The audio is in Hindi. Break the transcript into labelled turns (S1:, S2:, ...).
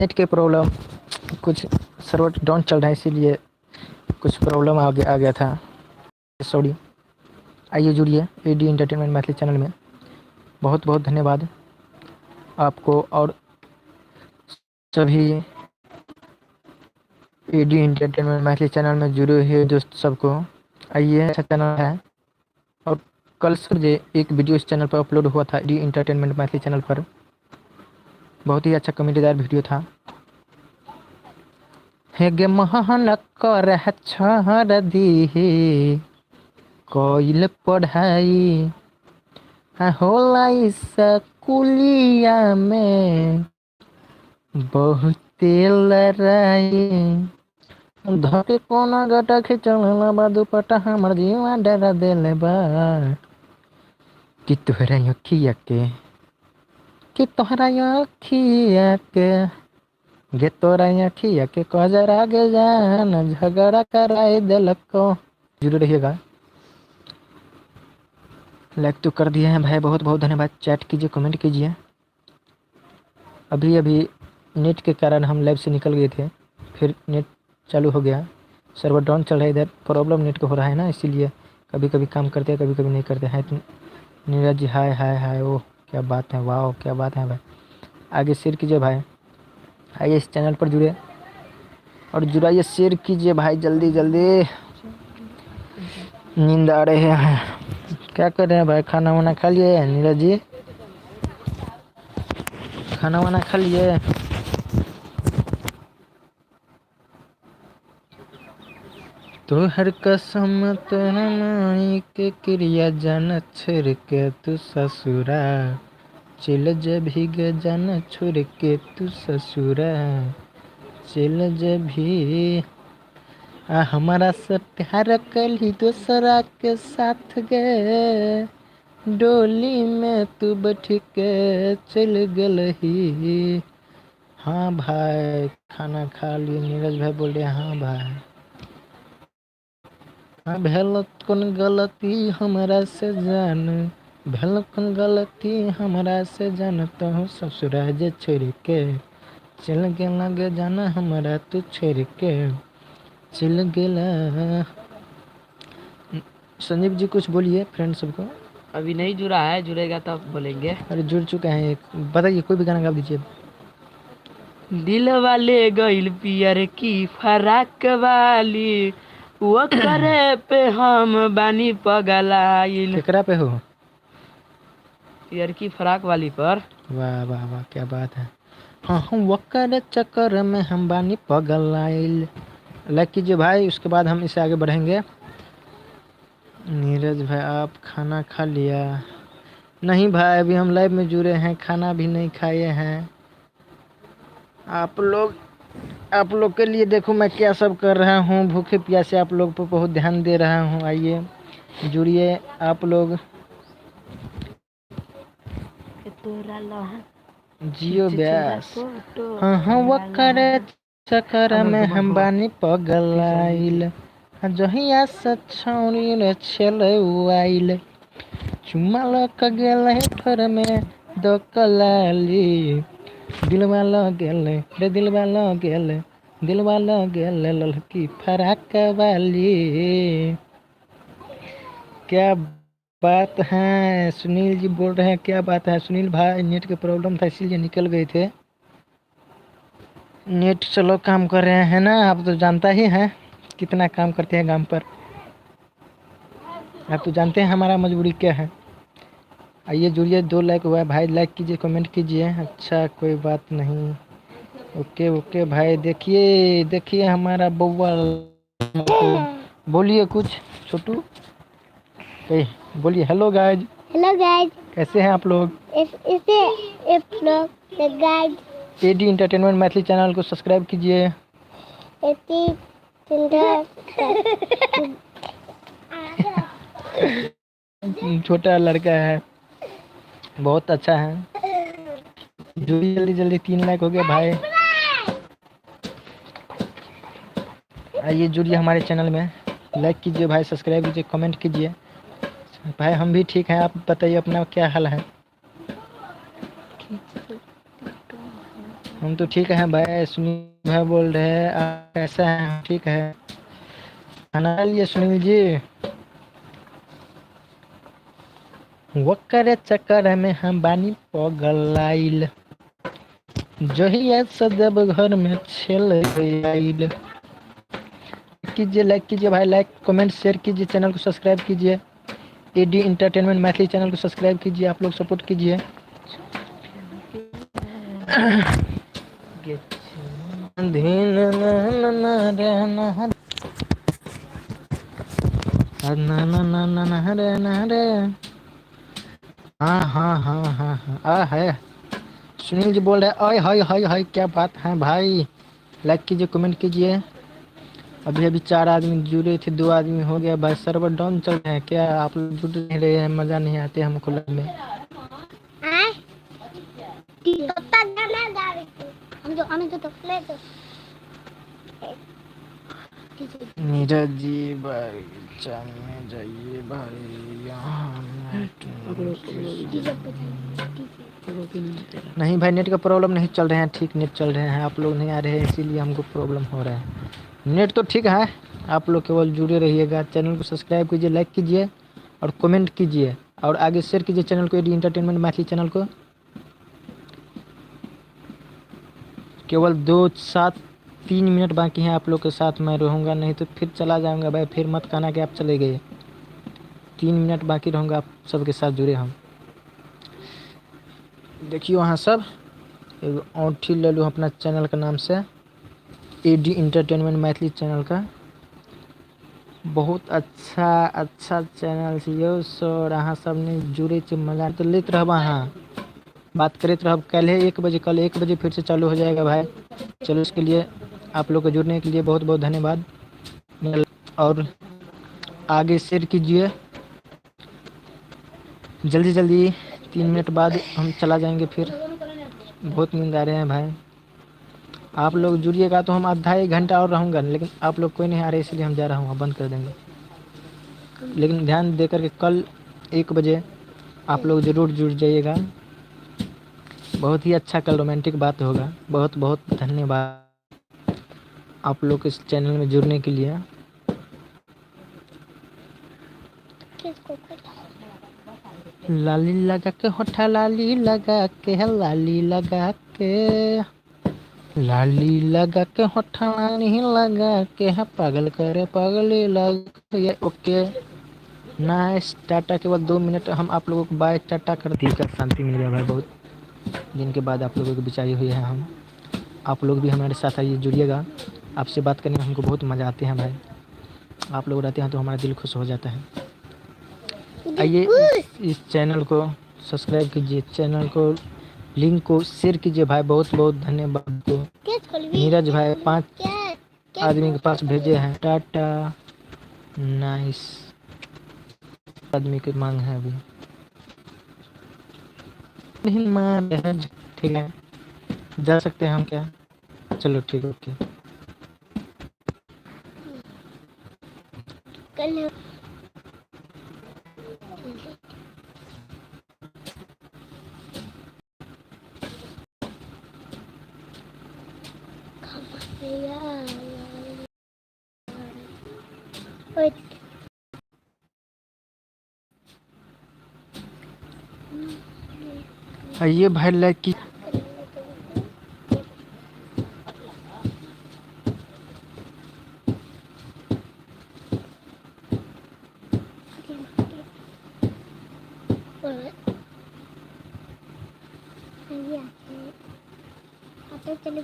S1: नेट के प्रॉब्लम, कुछ सर्वर डाउन चल रहा है इसीलिए कुछ प्रॉब्लम आ गया था, सॉरी। आइए जुड़िए एडी एंटरटेनमेंट मैथिली चैनल में। बहुत बहुत धन्यवाद आपको और सभी एडी एंटरटेनमेंट मैथिली चैनल में जुड़े हुए दोस्त सबको। आइए, अच्छा चैनल है और कल से एक वीडियो इस चैनल पर अपलोड हुआ था एडी एंटरटेनमेंट मैथिली चैनल पर। बहुत ही अच्छा कॉमेडीदार वीडियो था। हेगे महान कर छर दी कोइल पढ़ाई होला स्कूलिया में बहुते लड़ाई धके कोना गटा खिचल बा दुपट्टा हमर जीवा डरा देले बा कि तोहरा अखिया के गे तोरा अखिया के कजरा गे जान झगड़ा कराए देलको। जुड़े रहिएगा। लाइक तो कर दिए हैं भाई, बहुत बहुत धन्यवाद। चैट कीजिए, कमेंट कीजिए। अभी नेट के कारण हम लाइव से निकल गए थे, फिर नेट चालू हो गया। सर्वर डाउन चल रहा है, इधर प्रॉब्लम नेट को हो रहा है ना, इसीलिए कभी कभी काम करते हैं, कभी कभी नहीं करते हैं। नीरज जी हाय हाय हाय, ओह क्या बात है, वाह क्या बात है भाई। आगे शेयर कीजिए भाई, आइए इस चैनल पर जुड़े और जुड़ाइए, शेयर कीजिए भाई जल्दी जल्दी। नींद आ रहे हैं, क्या कर रहे हैं भाई? खाना वाना खा लिए नीरज जी? खाना वाना खा लिए? तो हर कसम तेरा माई के क्रिया जान छोड़ के तू ससुरा चल जब भी जान छोड़ के तू ससुरा चल जब भी हमारा से प्यार कल ही दूसरा के साथ गए डोली में तू बैठ के चल गल ही। हाँ भाई खाना खा लिए, नीरज भाई बोल रहे हाँ भाई। हाँ भेल कौन गलती हमारा से जान, भेल कौन गलती हमारा से जान, तो ससुरा जे छोड़ के चल गेला गे जाना हमारा तू छोड़ के चल गेला। संजीव जी कुछ बोलिए फ्रेंड सबको।
S2: अभी नहीं जुड़ा है, जुड़ेगा तब बोलेंगे।
S1: अरे जुड़ चुका है, बताइए कोई भी गाना गा दीजिए।
S2: दिल वाले गइल पियर की फराक वाली वो करे पे हम बानी पगलाइल।
S1: केकरा पे हो?
S2: पियर की फराक वाली पर।
S1: वाह वाह वाह क्या बात है। हाँ हम वक्कर चक्कर में हम बानी पगलाइल। लाइक कीजिए भाई, उसके बाद हम इसे आगे बढ़ेंगे। नीरज भाई आप खाना खा लिया? नहीं भाई अभी हम लाइव में जुड़े हैं, खाना भी नहीं खाए हैं। आप लोग के लिए देखो मैं क्या सब कर रहा हूँ, भूखे प्यासे आप लोग पर बहुत ध्यान दे रहा हूँ। आइए जुड़िए आप लोग, जियो ब्यास। हाँ हाँ वक्कर चक्कर में हम बानी पगलाइल जहिया से छौरी रे छले आइल चुम्मा लक गेल ठर में दो कलाली दिलवा लग गेल रे दिलवा लग गेल दिलवा लग गेल ललकी फराक वाली। क्या बात है सुनील जी बोल रहे हैं, क्या बात है सुनील भाई? नेट के प्रॉब्लम था इसीलिए निकल गए थे। नेट स्लो काम कर रहे हैं ना, आप तो जानता ही हैं कितना काम करते हैं काम पर, आप तो जानते हैं हमारा मजबूरी क्या है। आइए जुड़िए, 2 लाइक हुआ है भाई, लाइक कीजिए कमेंट कीजिए। अच्छा कोई बात नहीं, ओके ओके भाई। देखिए हमारा बउआ, बोलिए कुछ छोटू, बोलिए हेलो गाइज।
S3: हेलो गाइस,
S1: कैसे हैं आप लोग?
S3: इस लोग guys
S1: AD entertainment Maithili channel को सब्सक्राइब कीजिए।
S3: इसी सुंदर
S1: छोटा लड़का है, बहुत अच्छा है। जुड़िए जल्दी जल्दी, 3 लाइक हो गया भाई। आइए जुड़िए हमारे चैनल में, लाइक कीजिए भाई, सब्सक्राइब कीजिए, कमेंट कीजिए भाई। हम भी ठीक हैं, आप बताइए अपना क्या हाल है? हम तो ठीक है भाई। सुनील भाई बोल रहे हैं आप कैसा है? ठीक है। खाना खा लिए सुनील जी? वक्कर चक्कर में हम बानी पगलाइल, जहिया सदब घर में छेल आइल। कीजिए, लाइक कीजिए भाई, लाइक कमेंट शेयर कीजिए, चैनल को सब्सक्राइब कीजिए। एडी इंटरटेनमेंट मैथिली चैनल को सब्सक्राइब कीजिए, आप लोग सपोर्ट कीजिए। हाँ हाँ हाँ हाँ हाँ है। सुनील जी बोल रहे हैं ओए हाय हाय हाय, क्या बात है भाई? लाइक कीजिए, कमेंट कीजिए। अभी अभी 4 आदमी जुड़े थे, 2 आदमी हो गया भाई। सर्वर डाउन चल रहे हैं क्या? आप लोग जुड़ नहीं रहे हैं, मजा नहीं आते हमको लाइव में। नीरज जी भाई में जाइए भाई, यहाँ नहीं भाई, नेट का प्रॉब्लम नहीं चल रहे हैं, ठीक नेट चल रहे हैं। आप लोग नहीं आ रहे हैं इसीलिए हमको प्रॉब्लम हो रहा है। नेट तो ठीक है, आप लोग केवल जुड़े रहिएगा। चैनल को सब्सक्राइब कीजिए, लाइक कीजिए और कमेंट कीजिए और आगे शेयर कीजिए चैनल को, एडी इंटरटेनमेंट मैथिली चैनल को। केवल 3 मिनट बाकी हैं, आप लोग के साथ मैं रहूँगा, नहीं तो फिर चला जाऊँगा भाई। फिर मत कहना कि आप चले गए। 3 मिनट बाकी रहूँगा, आप सबके साथ जुड़े हम। देखिए वहाँ सब एगो औंठी ले लूँ अपना चैनल का नाम से, एडी इंटरटेनमेंट मैथिली चैनल का। बहुत अच्छा चैनल छै यो सर, अहाँ सब ने जुड़े से मजा तो लेते रहब। अहाँ बात करते रहब। कल 1 बजे फिर से चालू हो जाएगा भाई। चलो, इसके लिए आप लोग को जुड़ने के लिए बहुत बहुत धन्यवाद। और आगे शेयर कीजिए। जल्दी 3 मिनट बाद हम चला जाएंगे फिर। बहुत नींद आ रहे हैं भाई। आप लोग जुड़िएगा तो हम आधा 1 घंटा और रहूँगा, लेकिन आप लोग कोई नहीं आ रहे इसलिए हम जा रहा हूँ, बंद कर देंगे। लेकिन ध्यान दे करके कल 1 बजे आप लोग ज़रूर जुड़ जाइएगा। बहुत ही अच्छा कल रोमांटिक बात होगा। बहुत बहुत धन्यवाद आप लोग इस चैनल में जुड़ने के लिए। लाली लगा के होठा लाली लगा के, लाली लगा के, लाली लगा के होठा लाली लगा के, पागल करे पगली लग। ये ओके नाइस। टाटा। केवल 2 मिनट हम आप लोगों को बाय टाटा कर दी कर। शांति मिल गया भाई, बहुत दिन के बाद आप लोगों की बिचारी हुई है। हम आप लोग भी हमारे साथ आइए, जुड़िएगा। आपसे बात करने में हमको बहुत मज़ा आते हैं भाई। आप लोग रहते हैं तो हमारा दिल खुश हो जाता है। आइए इस चैनल को सब्सक्राइब कीजिए, चैनल को लिंक को शेयर कीजिए भाई। बहुत बहुत धन्यवाद को नीरज भाई 5 आदमी के पास भेजे हैं। टाटा नाइस। आदमी की मांग है अभी नहीं मार है। ठीक है, जा सकते हैं हम क्या? चलो ठीक, ओके। आइए भाई, लाइक की
S3: चलिए